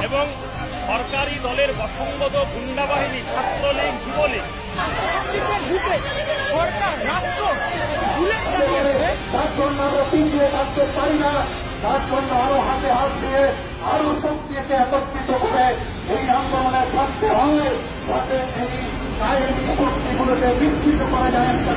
এবং সরকারি দলের অসংগত গুন্ডা বাহিনী, ছাত্রলীগ, যুবলীগ সরকার রাষ্ট্র আমরা পিছিয়ে থাকতে পারি না। তার জন্য আরো হাতে হাত দিয়ে আরো শক্তিকে একত্রিত করে এই আন্দোলনে থাকতে হয়, যাতে এই কাহিনী শক্তিগুলোকে বিস্তৃত করা যায় একটা